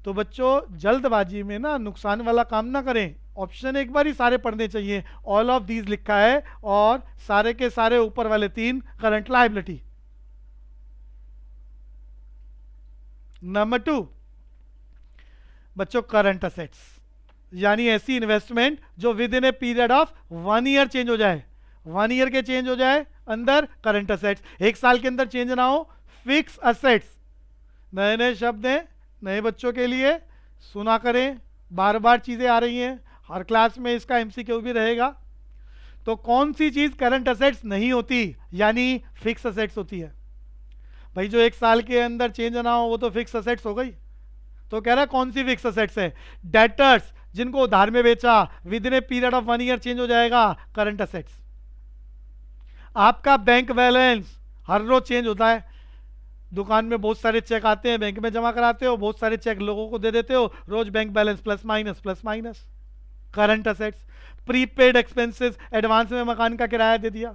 तो बच्चों जल्दबाजी में ना नुकसान वाला काम ना करें, ऑप्शन एक बार ही सारे पढ़ने चाहिए। ऑल ऑफ दीज लिखा है और सारे के सारे ऊपर वाले 3 करंट लायबिलिटी। नंबर 2 बच्चों, करंट असेट्स, यानी ऐसी इन्वेस्टमेंट जो with in a period of 1 year change हो जाए, 1 ईयर के चेंज हो जाए अंदर करंट असेट्स, 1 साल के अंदर चेंज ना हो। फिक्स असेट्स, नए नए शब्द हैं नए बच्चों के लिए, सुना करें, बार बार चीजें आ रही हैं, हर क्लास में इसका एमसीक्यू भी रहेगा। तो कौन सी चीज करंट असेट्स नहीं होती, यानी फिक्स असेट्स होती है। भाई जो 1 साल के अंदर चेंज ना हो वो तो फिक्स असेट्स हो गई। तो कह रहा है कौन सी फिक्स असेट्स है? डेटर्स, जिनको उधार में बेचा, with in a period of 1 year change हो जाएगा, करंट असेट्स। आपका बैंक बैलेंस हर रोज चेंज होता है, दुकान में बहुत सारे चेक आते हैं, बैंक में जमा कराते हो, बहुत सारे चेक लोगों को दे देते हो, रोज bank balance plus minus, current assets. Prepaid expenses, advance में मकान का किराया दे दिया,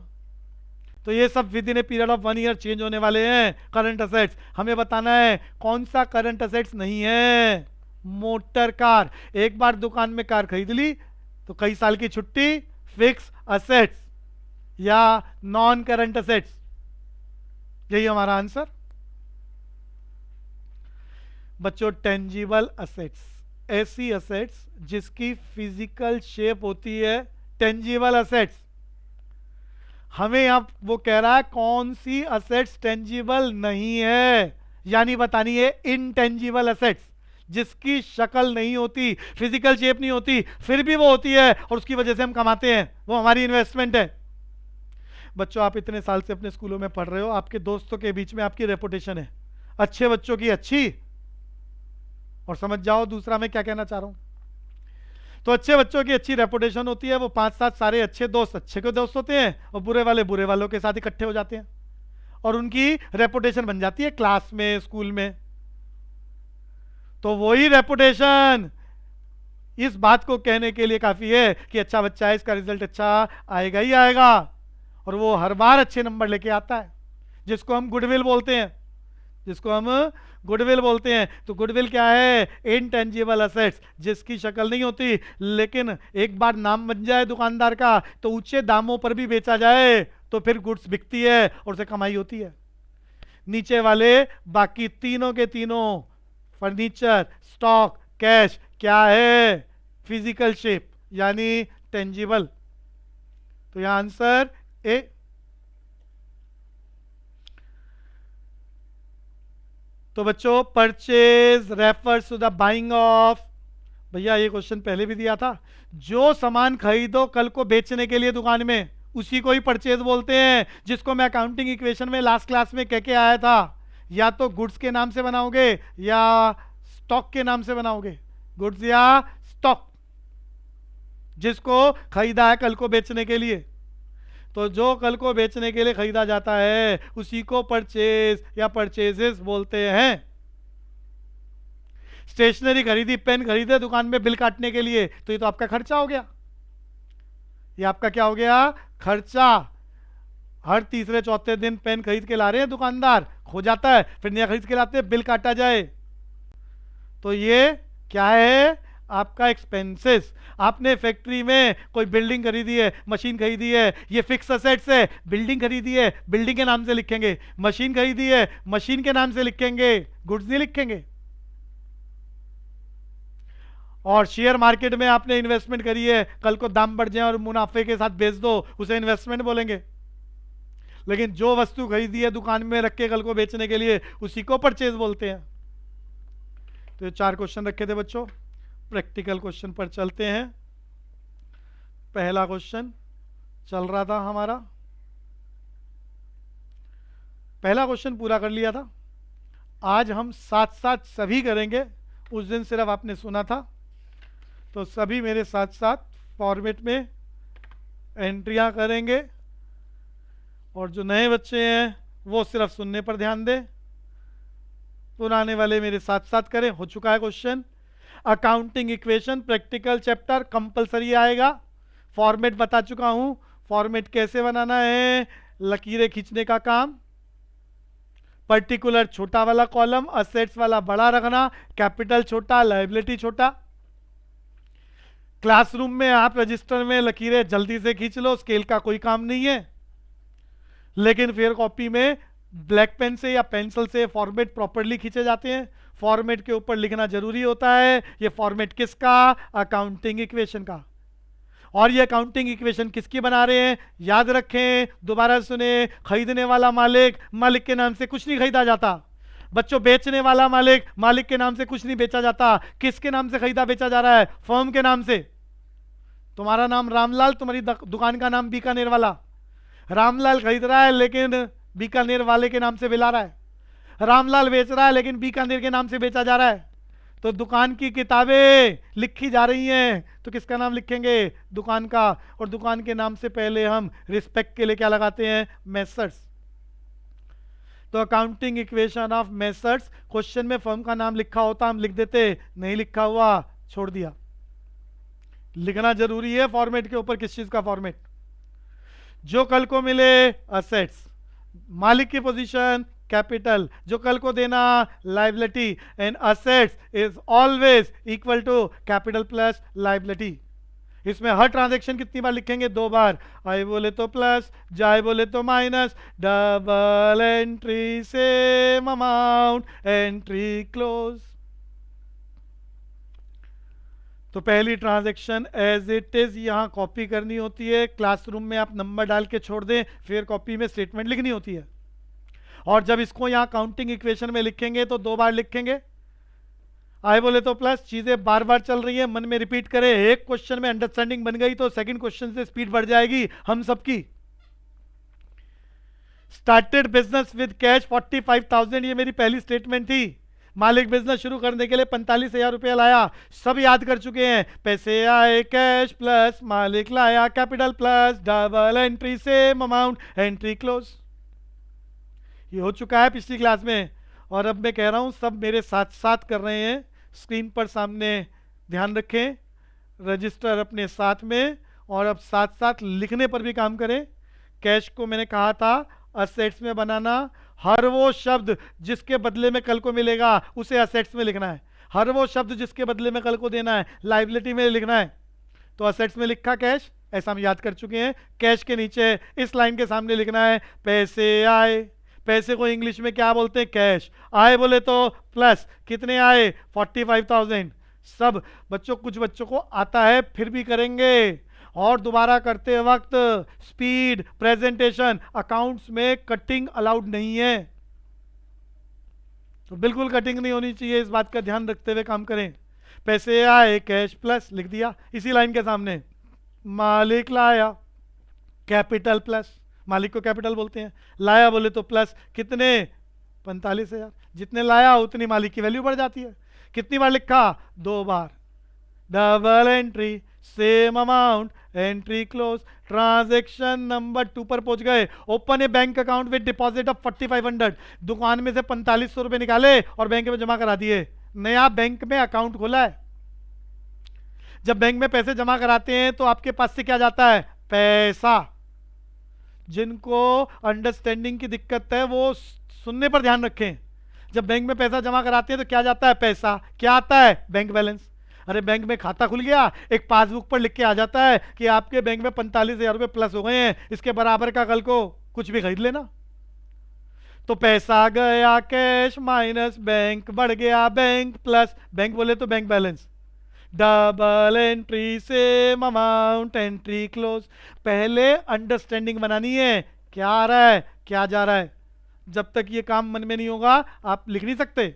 तो ये सब within a period of 1 year change होने वाले हैं, करंट असेट्स। हमें बताना है कौन सा करंट असेट्स नहीं है। मोटर कार, एक बार दुकान में कार खरीद ली तो कई साल की छुट्टी, फिक्स असेट्स या नॉन करंट असेट्स, यही हमारा आंसर। बच्चों टेंजिबल असेट्स, ऐसी असेट्स जिसकी फिजिकल शेप होती है, टेंजिबल असेट्स। हमें यहां वो कह रहा है कौन सी असेट्स टेंजिबल नहीं है, यानी बतानी है इनटेंजिबल असेट्स, जिसकी शक्ल नहीं होती, फिजिकल शेप नहीं होती, फिर भी वो होती है और उसकी वजह से हम कमाते हैं, वो हमारी इन्वेस्टमेंट है। बच्चों आप इतने साल से अपने स्कूलों में पढ़ रहे हो, आपके दोस्तों के बीच में आपकी रेपुटेशन है, अच्छे बच्चों की अच्छी, और समझ जाओ दूसरा मैं क्या कहना चाह रहा हूं। तो अच्छे बच्चों की अच्छी रेपुटेशन होती है, वो 5-7 सारे अच्छे दोस्त अच्छे के दोस्त होते हैं और बुरे वाले बुरे वालों के साथ इकट्ठे हो जाते हैं और उनकी रेपुटेशन बन जाती है क्लास में, स्कूल में। तो वही रेपुटेशन इस बात को कहने के लिए काफी है कि अच्छा बच्चा है, इसका रिजल्ट अच्छा आएगा ही आएगा, और वो हर बार अच्छे नंबर लेके आता है, जिसको हम गुडविल बोलते हैं, जिसको हम गुडविल बोलते हैं। तो गुडविल क्या है? इनटेंजिबल असेट्स, जिसकी शक्ल नहीं होती, लेकिन एक बार नाम बन जाए दुकानदार का तो ऊंचे दामों पर भी बेचा जाए तो फिर गुड्स बिकती है और उसे कमाई होती है। नीचे वाले बाकी तीनों के तीनों, फर्नीचर, स्टॉक, कैश, क्या है? फिजिकल शेप, यानी टेंजिबल। तो यहां आंसर ए। तो बच्चों purchase refers to the buying of, भैया ये क्वेश्चन पहले भी दिया था, जो सामान खरीदो कल को बेचने के लिए दुकान में, उसी को ही परचेज बोलते हैं, जिसको मैं अकाउंटिंग इक्वेशन में लास्ट क्लास में कह के आया था। या तो गुड्स के नाम से बनाओगे या स्टॉक के नाम से बनाओगे, गुड्स या स्टॉक, जिसको खरीदा है कल को बेचने के लिए। तो जो कल को बेचने के लिए खरीदा जाता है उसी को परचेज या परचेजेस बोलते हैं। स्टेशनरी खरीदी, पेन खरीदे दुकान में बिल काटने के लिए, तो ये तो आपका खर्चा हो गया, ये आपका क्या हो गया? खर्चा। हर तीसरे चौथे दिन पेन खरीद के ला रहे हैं दुकानदार, खो जाता है, फिर नया खरीद के लाते हैं, बिल काटा जाए, तो ये क्या है? आपका एक्सपेंसेस। आपने फैक्ट्री में कोई बिल्डिंग खरीदी है, मशीन खरीदी है, ये फिक्स असेट्स है। बिल्डिंग खरीदी है, बिल्डिंग के नाम से लिखेंगे, मशीन खरीदी है, मशीन के नाम से लिखेंगे, गुड्स नहीं लिखेंगे। और शेयर मार्केट में आपने इन्वेस्टमेंट करी है, कल को दाम बढ़ जाए और मुनाफे के साथ बेच दो, उसे इन्वेस्टमेंट बोलेंगे। लेकिन जो वस्तु खरीदी है दुकान में रख के कल को बेचने के लिए, उसी को परचेज बोलते हैं। तो ये 4 क्वेश्चन रखे थे बच्चों, प्रैक्टिकल क्वेश्चन पर चलते हैं। पहला क्वेश्चन चल रहा था हमारा, पहला क्वेश्चन पूरा कर लिया था। आज हम साथ साथ सभी करेंगे, उस दिन सिर्फ आपने सुना था, तो सभी मेरे साथ साथ फॉर्मेट में एंट्रियां करेंगे। और जो नए बच्चे हैं वो सिर्फ सुनने पर ध्यान दें, पुराने वाले मेरे साथ साथ करें। हो चुका है question. Accounting equation practical chapter compulsory आएगा। फॉर्मेट बता चुका हूं, फॉर्मेट कैसे बनाना है। लकीरें खींचने का काम, पर्टिकुलर छोटा वाला कॉलम, असेट्स वाला बड़ा रखना, कैपिटल छोटा, लायबिलिटी छोटा। क्लासरूम में आप रजिस्टर में लकीरें जल्दी से खींच लो, स्केल का कोई काम नहीं है। लेकिन फिर कॉपी में ब्लैक पेन से या पेंसिल से फॉर्मेट प्रॉपरली खींचे जाते हैं। फॉर्मेट के ऊपर लिखना जरूरी होता है। ये फॉर्मेट किसका? अकाउंटिंग इक्वेशन का। और ये अकाउंटिंग इक्वेशन किसकी बना रहे हैं? याद रखें, दोबारा सुने, खरीदने वाला मालिक, मालिक के नाम से कुछ नहीं खरीदा जाता। बच्चों, बेचने वाला मालिक, मालिक के नाम से कुछ नहीं बेचा जाता। किसके नाम से खरीदा बेचा जा रहा है? फर्म के नाम से। तुम्हारा नाम रामलाल, तुम्हारी दुकान का नाम बीकानेर वाला। रामलाल खरीद रहा है लेकिन बीकानेर वाले के नाम से बिला रहा है। रामलाल बेच रहा है लेकिन बीकानेर के नाम से बेचा जा रहा है। तो दुकान की किताबें लिखी जा रही हैं, तो किसका नाम लिखेंगे? दुकान का। और दुकान के नाम से पहले हम रिस्पेक्ट के लिए क्या लगाते हैं? मेसर्स। तो accounting equation of messrs, question में फर्म का नाम लिखा होता हम लिख देते, नहीं लिखा हुआ छोड़ दिया। लिखना जरूरी है फॉर्मेट के ऊपर। किस चीज का फॉर्मेट? जो कल को मिले असेट्स, मालिक की पोजीशन कैपिटल, जो कल को देना liability, and assets is always equal to capital plus liability. इसमें हर ट्रांजैक्शन कितनी बार लिखेंगे? 2 बार। आई बोले तो प्लस, जाए बोले तो minus, double entry same amount, entry close. तो पहली ट्रांजैक्शन एज इट इज यहां कॉपी करनी होती है। क्लासरूम में आप नंबर डाल के छोड़ दें, फिर कॉपी में स्टेटमेंट लिखनी होती है। और जब इसको यहां काउंटिंग इक्वेशन में लिखेंगे तो 2 बार लिखेंगे। आई बोले तो प्लस, चीजें बार बार चल रही है, मन में रिपीट करें। एक क्वेश्चन में अंडरस्टैंडिंग बन गई तो सेकंड क्वेश्चन से स्पीड बढ़ जाएगी हम सबकी। स्टार्टेड बिजनेस विद कैश 45,000, ये मेरी पहली स्टेटमेंट थी। मालिक बिजनेस शुरू करने के लिए 45,000 रुपया लाया। सब याद कर चुके हैं। पैसे आए, कैश प्लस मालिक लाया, capital plus double entry same amount, entry close. ये हो चुका है पिछली क्लास में। और अब मैं कह रहा हूं सब मेरे साथ साथ कर रहे हैं। स्क्रीन पर सामने ध्यान रखें, रजिस्टर अपने साथ में, और अब साथ साथ लिखने पर भी काम करें। कैश को मैंने कहा था असेट्स में बनाना। हर वो शब्द जिसके बदले में कल को मिलेगा उसे असेट्स में लिखना है। हर वो शब्द जिसके बदले में कल को देना है लायबिलिटी में लिखना है। तो असेट्स में लिखा कैश, ऐसा हम याद कर चुके हैं। कैश के नीचे इस लाइन के सामने लिखना है पैसे आए। पैसे को इंग्लिश में क्या बोलते हैं? कैश। आए बोले तो प्लस, कितने आए? 45,000। सब बच्चों, कुछ बच्चों को आता है फिर भी करेंगे। और दोबारा करते वक्त स्पीड, प्रेजेंटेशन, अकाउंट्स में कटिंग अलाउड नहीं है। तो बिल्कुल कटिंग नहीं होनी चाहिए, इस बात का ध्यान रखते हुए काम करें। पैसे आए, कैश प्लस लिख दिया इसी लाइन के सामने। मालिक लाया, कैपिटल प्लस, मालिक को कैपिटल बोलते हैं। लाया बोले तो प्लस, कितने? 45,000। जितने लाया उतनी मालिक की वैल्यू बढ़ जाती है। कितनी बार लिखा? 2 बार। Double entry same amount, entry close. Transaction number 2 पर पहुंच गए। Open a bank account with deposit of 4500। दुकान में से 4500 रुपए निकाले और बैंक में जमा करा दिए। नया बैंक में अकाउंट खोला है। जब बैंक में पैसे जमा कराते हैं तो आपके पास से क्या जाता है? पैसा। जिनको अंडरस्टैंडिंग की दिक्कत है वो सुनने पर ध्यान रखें। जब बैंक में पैसा जमा कराते हैं तो क्या जाता है? पैसा। क्या आता है? Bank balance. अरे बैंक में खाता खुल गया, एक पासबुक पर लिख के आ जाता है कि आपके बैंक में 45,000 रुपए प्लस हो गए हैं, इसके बराबर का कल को कुछ भी खरीद लेना। तो पैसा गया कैश माइनस बैंक, बढ़ गया बैंक प्लस बैंक बोले तो bank balance. Double entry same amount, entry close. पहले अंडरस्टैंडिंग बनानी है, क्या आ रहा है क्या जा रहा है। जब तक ये काम मन में नहीं होगा आप लिख नहीं सकते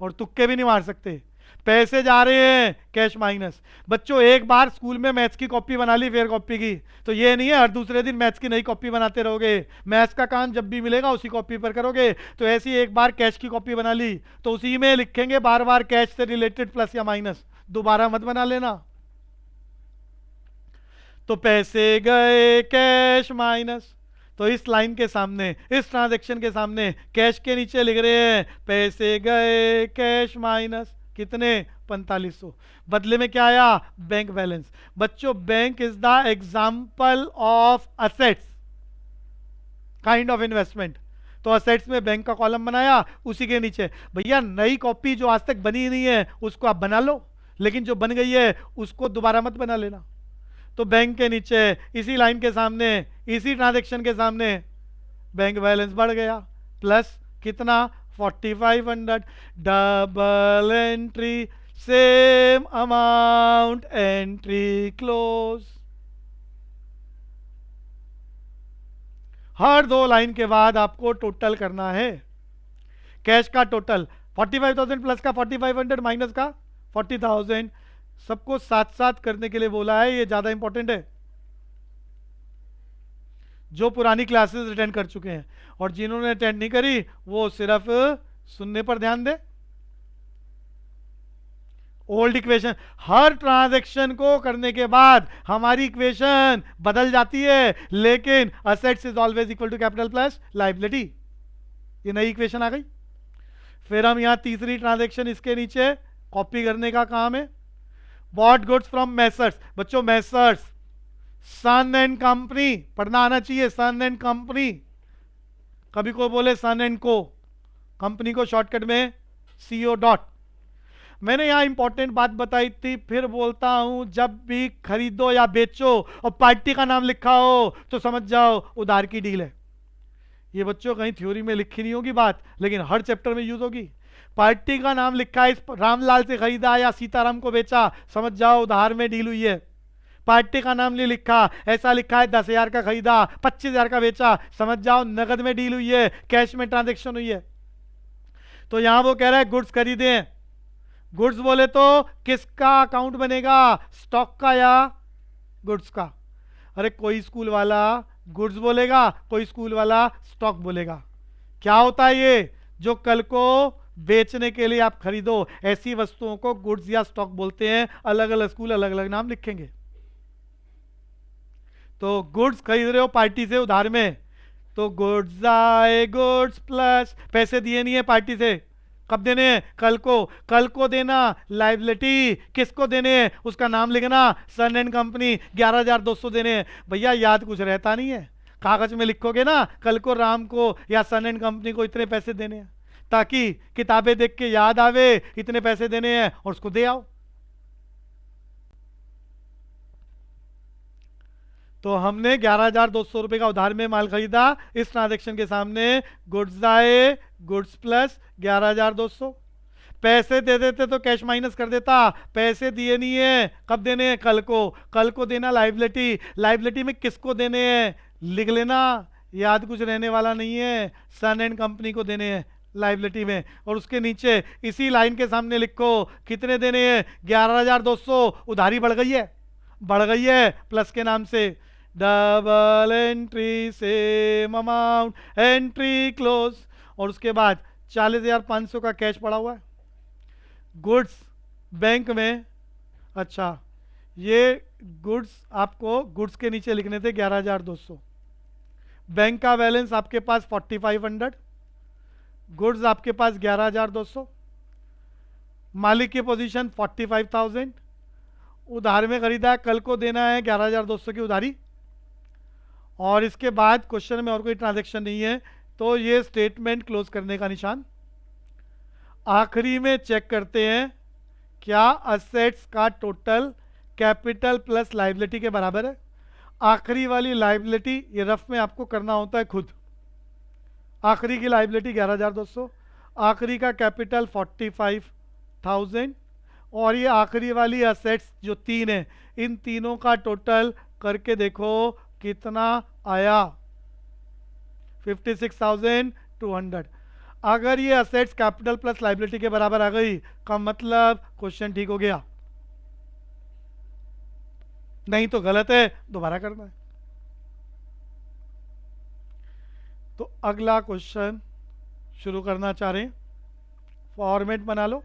और तुक्के भी नहीं मार सकते। पैसे जा रहे हैं कैश माइनस। बच्चों एक बार स्कूल में मैथ्स की कॉपी बना ली फेयर कॉपी की, तो ये नहीं है हर दूसरे दिन मैथ्स की नई कॉपी बनाते रहोगे। मैथ्स का काम जब भी मिलेगा उसी कॉपी पर करोगे। तो ऐसी एक बार कैश की कॉपी बना ली तो उसी में लिखेंगे बार बार कैश से रिलेटेड प्लस या माइनस, दोबारा मत बना लेना। तो पैसे गए कैश माइनस, तो इस लाइन के सामने, इस ट्रांजैक्शन के सामने कैश के नीचे लिख रहे हैं पैसे गए कैश माइनस कितने 4500। बदले में क्या आया बैंक बैलेंस। बच्चों bank is the example of assets kind of investment. तो असेट्स में बैंक का कॉलम बनाया, उसी के नीचे भैया नई कॉपी जो आज तक बनी नहीं है उसको आप बना लो, लेकिन जो बन गई है उसको दोबारा मत बना लेना। तो बैंक के नीचे इसी लाइन के सामने, इसी ट्रांजैक्शन के सामने बैंक बैलेंस बढ़ गया प्लस कितना 4500। Double entry same amount entry close. हर दो लाइन के बाद आपको टोटल करना है। कैश का टोटल 45,000 प्लस का 4,500 माइनस का 40,000, सबको साथ साथ करने के लिए बोला है, ये ज्यादा इंपॉर्टेंट है। जो पुरानी क्लासेस अटेंड कर चुके हैं और जिन्होंने अटेंड नहीं करी वो सिर्फ सुनने पर ध्यान दे। ओल्ड इक्वेशन, हर ट्रांजैक्शन को करने के बाद हमारी इक्वेशन बदल जाती है, लेकिन assets is always equal to capital plus liability, ये नई इक्वेशन आ गई। फिर हम यहां तीसरी ट्रांजैक्शन इसके नीचे कॉपी करने का काम है। Bought goods from Messrs. बच्चों मैसर्स सन एंड कंपनी पढ़ना आना चाहिए, सन एंड कंपनी। कभी को बोले सन एंड को, कंपनी को शॉर्टकट में सीओ डॉट। मैंने यहां इंपॉर्टेंट बात बताई थी, फिर बोलता हूं, जब भी खरीदो या बेचो और पार्टी का नाम लिखा हो तो समझ जाओ उधार की डील है। ये बच्चों कहीं थ्योरी में लिखी नहीं होगी बात, लेकिन हर चैप्टर में यूज होगी। पार्टी का नाम लिखा है, इस रामलाल से खरीदा या सीताराम को बेचा, समझ जाओ उधार में डील हुई है। पार्टी का नाम नहीं लिखा, ऐसा लिखा है 10,000 का खरीदा 25,000 का बेचा, समझ जाओ नगद में डील हुई है, कैश में ट्रांजैक्शन हुई है। तो यहां वो कह रहा है गुड्स खरीदे। गुड्स बोले तो किसका अकाउंट बनेगा, स्टॉक का या गुड्स का? अरे कोई स्कूल वाला गुड्स बोलेगा, कोई स्कूल वाला स्टॉक बोलेगा। क्या होता है ये, जो कल को बेचने के लिए आप खरीदो, ऐसी वस्तुओं को गुड्स या स्टॉक बोलते हैं। अलग अलग स्कूल अलग अलग नाम लिखेंगे। तो गुड्स खरीद रहे हो पार्टी से उधार में, तो गुड्स आए गुड्स प्लस पैसे दिए नहीं है पार्टी से, कब देने हैं, कल को। कल को देना लायबिलिटी, किसको देने हैं उसका नाम लिखना, सन एंड कंपनी 11,200 देने हैं। भैया याद कुछ रहता नहीं है, कागज में लिखोगे ना कल को राम को या सन एंड कंपनी को इतने पैसे देने हैं, ताकि किताबें देख के याद आवे इतने पैसे देने हैं और उसको दे आओ। तो हमने 11,200 रुपए का उधार में माल खरीदा, इस ट्रांजैक्शन के सामने गुड्स आए गुड्स प्लस 11,200। पैसे दे देते तो कैश माइनस कर देता, पैसे दिए नहीं है, कब देने हैं, कल को। कल को देना लायबिलिटी, लायबिलिटी में किसको देने हैं लिख लेना, याद कुछ रहने वाला नहीं है, सन एंड कंपनी को देने हैं लायबिलिटी में। और उसके नीचे इसी लाइन के सामने लिखो कितने देने हैं, 11,200। उधारी बढ़ गई है, बढ़ गई है प्लस के नाम से, double entry same amount entry close. और उसके बाद 40,500 का कैश पड़ा हुआ है गुड्स बैंक में। अच्छा ये गुड्स आपको गुड्स के नीचे लिखने थे 11,200, बैंक का बैलेंस आपके पास 4,500, गुड्स आपके पास 11,200, मालिक की पोजीशन 45,000, उधार में खरीदा है, कल को देना है 11,200 की उधारी। और इसके बाद क्वेश्चन में और कोई ट्रांजैक्शन नहीं है, तो ये स्टेटमेंट क्लोज करने का निशान। आखिरी में चेक करते हैं क्या असेट्स का टोटल कैपिटल प्लस लायबिलिटी के बराबर है। आखिरी वाली लायबिलिटी ये रफ में आपको करना होता है खुद। आखिरी की लायबिलिटी 11,200, आखिरी का कैपिटल 45,000, और ये आखिरी वाली असेट्स जो तीन है, इन तीनों का टोटल करके देखो कितना आया, 56,200। अगर ये असेट्स कैपिटल प्लस लाइबिलिटी के बराबर आ गई का मतलब क्वेश्चन ठीक हो गया, नहीं तो गलत है, दोबारा करना है। तो अगला क्वेश्चन शुरू करना चाह रहे हैं, फॉर्मेट बना लो।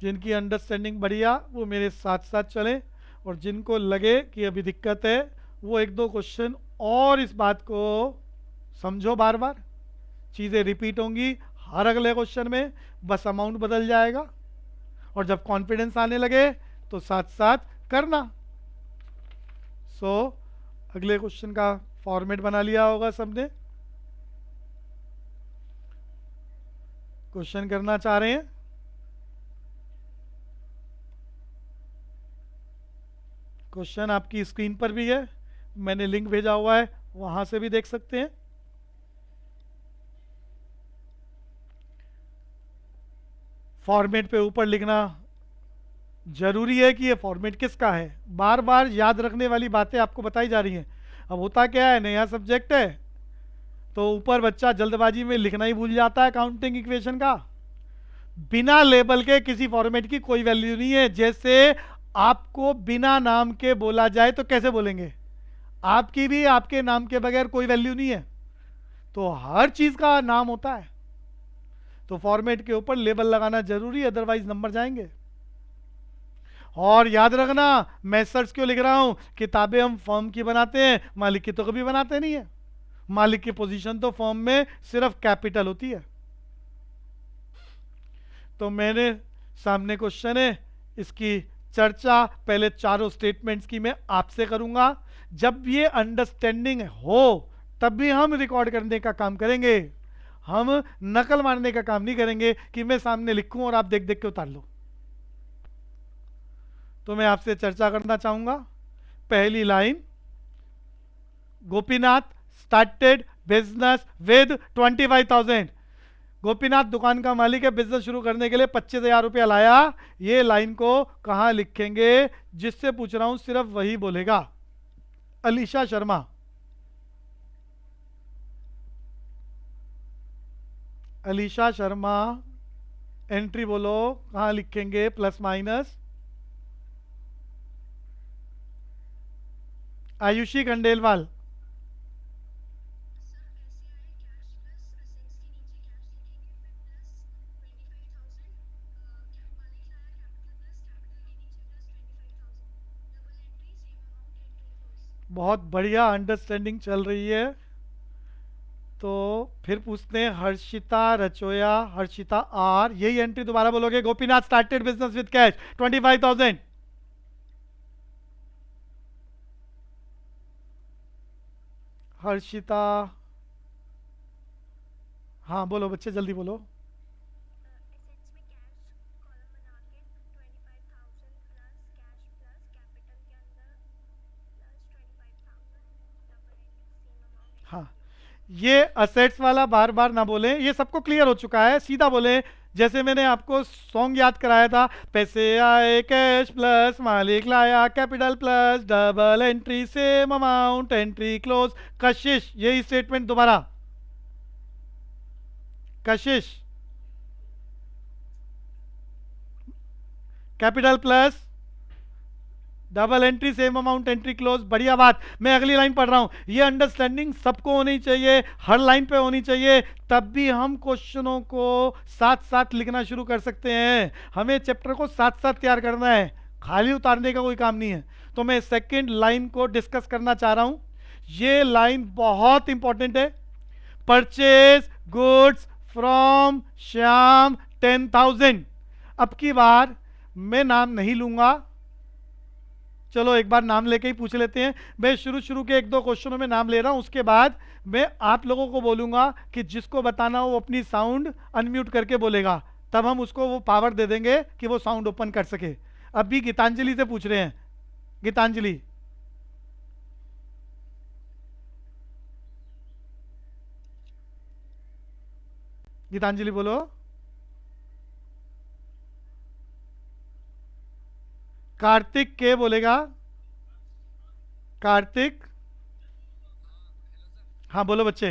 जिनकी अंडरस्टैंडिंग बढ़िया वो मेरे साथ साथ चलें, और जिनको लगे कि अभी दिक्कत है वो एक दो क्वेश्चन और इस बात को समझो, बार बार चीज़ें रिपीट होंगी हर अगले क्वेश्चन में, बस अमाउंट बदल जाएगा, और जब कॉन्फिडेंस आने लगे तो साथ साथ करना। अगले क्वेश्चन का फॉर्मेट बना लिया होगा सबने। क्वेश्चन करना चाह रहे हैं, क्वेश्चन आपकी स्क्रीन पर भी है, मैंने लिंक भेजा हुआ है, वहां से भी देख सकते हैं। फॉर्मेट पे ऊपर लिखना जरूरी है कि ये फॉर्मेट किसका है, बार बार याद रखने वाली बातें आपको बताई जा रही हैं। अब होता क्या है, नया सब्जेक्ट है तो ऊपर बच्चा जल्दबाजी में लिखना ही भूल जाता है काउंटिंग इक्वेशन का। बिना लेबल के किसी फॉर्मेट की कोई वैल्यू नहीं है। जैसे आपको बिना नाम के बोला जाए तो कैसे बोलेंगे, आपकी भी आपके नाम के बगैर कोई वैल्यू नहीं है, तो हर चीज का नाम होता है। तो फॉर्मेट के ऊपर लेबल लगाना जरूरी है, अदरवाइज नंबर जाएंगे। और याद रखना, मैं सर्च क्यों लिख रहा हूं, किताबें हम फर्म की बनाते हैं, मालिक की तो कभी बनाते नहीं है। मालिक की पोजीशन तो फर्म में सिर्फ कैपिटल होती है। तो मैंने सामने क्वेश्चन है, इसकी चर्चा पहले चारों स्टेटमेंट्स की मैं आपसे करूंगा। जब ये अंडरस्टैंडिंग हो तब भी हम रिकॉर्ड करने का काम करेंगे, हम नकल मारने का काम नहीं करेंगे कि मैं सामने लिखूं और आप देख देख के उतार लो। तो मैं आपसे चर्चा करना चाहूंगा। पहली line, Gopinath started business with 25,000। Gopinath दुकान का मालिक है, बिजनेस शुरू करने के लिए 25,000 रुपया लाया। ये लाइन को कहां लिखेंगे, जिससे पूछ रहा हूं सिर्फ वही बोलेगा। अलीशा शर्मा, अलीशा शर्मा एंट्री बोलो, कहां लिखेंगे प्लस माइनस। आयुषी खंडेलवाल, बहुत बढ़िया अंडरस्टैंडिंग चल रही है। तो फिर पूछते हैं हर्षिता रचोया, हर्षिता आर, यही एंट्री दोबारा बोलोगे। Gopinath started business with cash 25,000। Harshita, हाँ बोलो बच्चे जल्दी बोलो। हाँ, ये असेट्स वाला बार बार ना बोले, ये सबको क्लियर हो चुका है, सीधा बोले। जैसे मैंने आपको सॉन्ग याद कराया था, पैसे आए कैश प्लस मालिक लाया capital plus double entry same amount entry close. कशिश, यही स्टेटमेंट दोबारा। कशिश, capital plus double entry same amount entry close. बढ़िया बात। मैं अगली लाइन पढ़ रहा हूं, ये अंडरस्टैंडिंग सबको होनी चाहिए, हर लाइन पे होनी चाहिए, तब भी हम क्वेश्चनों को साथ साथ लिखना शुरू कर सकते हैं। हमें चैप्टर को साथ साथ तैयार करना है, खाली उतारने का कोई काम नहीं है। तो मैं सेकेंड लाइन को डिस्कस करना चाह रहा हूं। ये लाइन बहुत इंपॉर्टेंट है। Purchase goods from Shyam 10,000। अब की बार मैं नाम नहीं लूंगा, चलो एक बार नाम लेके ही पूछ लेते हैं। मैं शुरू के एक दो क्वेश्चनों में नाम ले रहा हूं, उसके बाद मैं आप लोगों को बोलूंगा कि जिसको बताना हो वो अपनी साउंड अनम्यूट करके बोलेगा, तब हम उसको वो पावर दे देंगे कि वो साउंड ओपन कर सके। अभी गीतांजलि से पूछ रहे हैं, गीतांजलि। गीतांजलि बोलो। कार्तिक के बोलेगा, कार्तिक। हाँ बोलो बच्चे।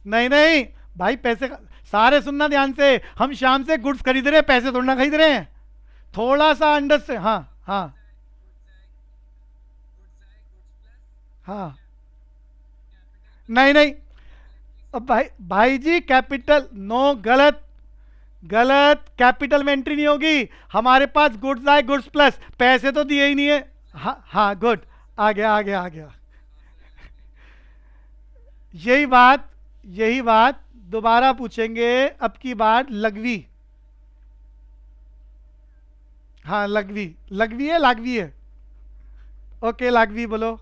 नहीं नहीं भाई, पैसे सारे सुनना ध्यान से, हम शाम से गुड्स खरीद रहे हैं, पैसे थोड़ा ना खरीद रहे हैं। थोड़ा सा अंडरस्टैंड। हाँ हाँ हाँ। नहीं नहीं, अब भाई भाई जी कैपिटल नो, गलत गलत, कैपिटल में एंट्री नहीं होगी। हमारे पास गुड्स आए, गुड्स प्लस, पैसे तो दिए ही नहीं है। हाँ हाँ गुड, आ गया आ गया आ गया। यही बात, यही बात दोबारा पूछेंगे अब की बार लघवी। हाँ लघवी, लघवी है लागवी है? ओके लागवी बोलो।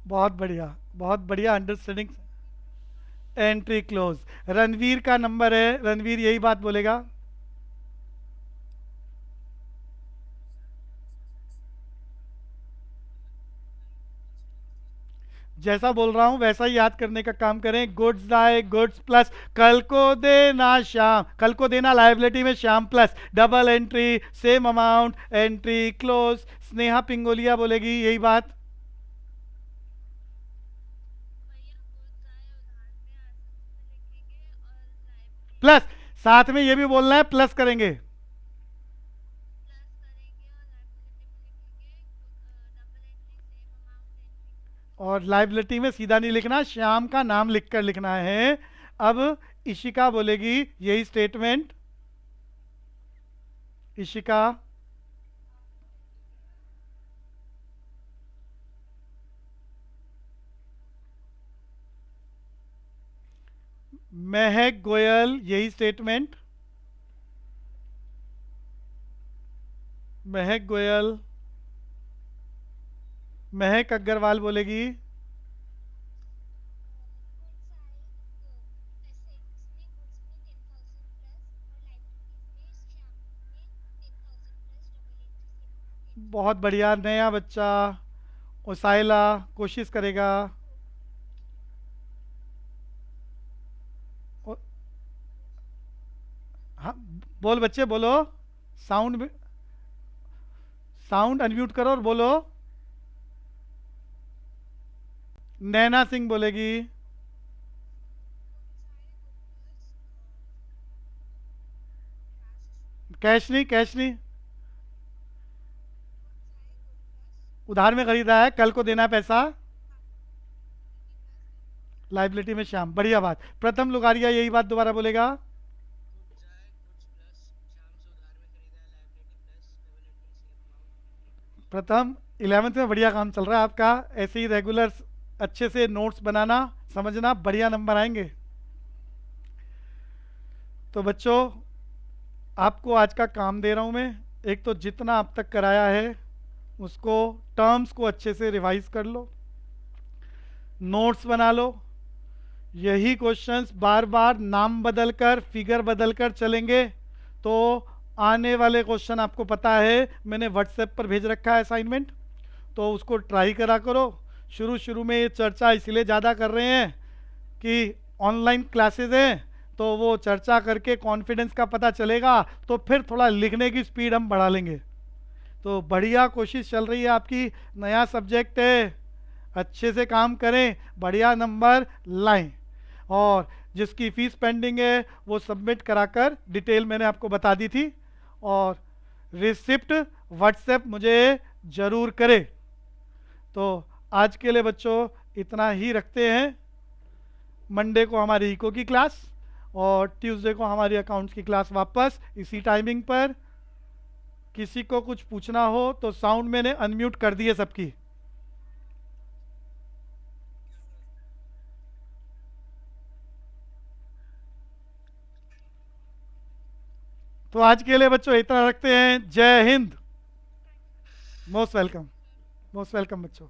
बहुत बढ़िया, बहुत बढ़िया अंडरस्टैंडिंग। Entry close. रणवीर का नंबर है, रणवीर यही बात बोलेगा। जैसा बोल रहा हूं वैसा ही याद करने का काम करें। गुड्स आए, गुड्स प्लस, कल को देना शाम, कल को देना लाइबिलिटी में शाम plus, double entry, same amount, entry close. Sneha Pingolia बोलेगी यही बात। प्लस, साथ में ये भी बोलना है प्लस करेंगे। और लाइबिलिटी में सीधा नहीं लिखना, श्याम का नाम लिखकर लिखना है। अब इशिका बोलेगी यही स्टेटमेंट। इशिका। महक गोयल यही स्टेटमेंट। महक गोयल। महक अग्रवाल बोलेगी। बहुत बढ़िया, नया बच्चा ओसाइला कोशिश करेगा। ओ- हाँ बोल बच्चे बोलो। साउंड, साउंड अनम्यूट करो और बोलो। नैना सिंह बोलेगी। कैश नहीं, कैश नहीं, उधार में खरीदा है, कल को देना है पैसा। लाइबिलिटी में श्याम, बढ़िया बात। प्रथम लुगारिया यही बात दोबारा बोलेगा। प्रथम 11th में बढ़िया काम चल रहा है आपका, ऐसे ही रेगुलर अच्छे से नोट्स बनाना, समझना, बढ़िया नंबर आएंगे। तो बच्चों आपको आज का काम दे रहा हूं मैं। एक तो जितना अब तक कराया है उसको, टर्म्स को अच्छे से रिवाइज कर लो, नोट्स बना लो। यही क्वेश्चंस बार बार नाम बदलकर फिगर बदलकर चलेंगे तो आने वाले क्वेश्चन आपको पता है, मैंने व्हाट्सएप पर भेज रखा है असाइनमेंट, तो उसको ट्राई करा करो। शुरू शुरू में ये चर्चा इसलिए ज़्यादा कर रहे हैं कि ऑनलाइन क्लासेस हैं, तो वो चर्चा करके कॉन्फिडेंस का पता चलेगा, तो फिर थोड़ा लिखने की स्पीड हम बढ़ा लेंगे। तो बढ़िया कोशिश चल रही है आपकी, नया सब्जेक्ट है, अच्छे से काम करें, बढ़िया नंबर लाएं। और जिसकी फ़ीस पेंडिंग है वो सबमिट कराकर, डिटेल मैंने आपको बता दी थी। और रिसिप्ट व्हाट्सएप मुझे ज़रूर करें। तो आज के लिए बच्चों इतना ही रखते हैं। मंडे को हमारी इको की क्लास और ट्यूसडे को हमारी अकाउंट्स की क्लास वापस इसी टाइमिंग पर। किसी को कुछ पूछना हो तो साउंड मैंने अनम्यूट कर दिए सबकी। तो आज के लिए बच्चों इतना रखते हैं। जय Hind. Most welcome, most welcome बच्चों।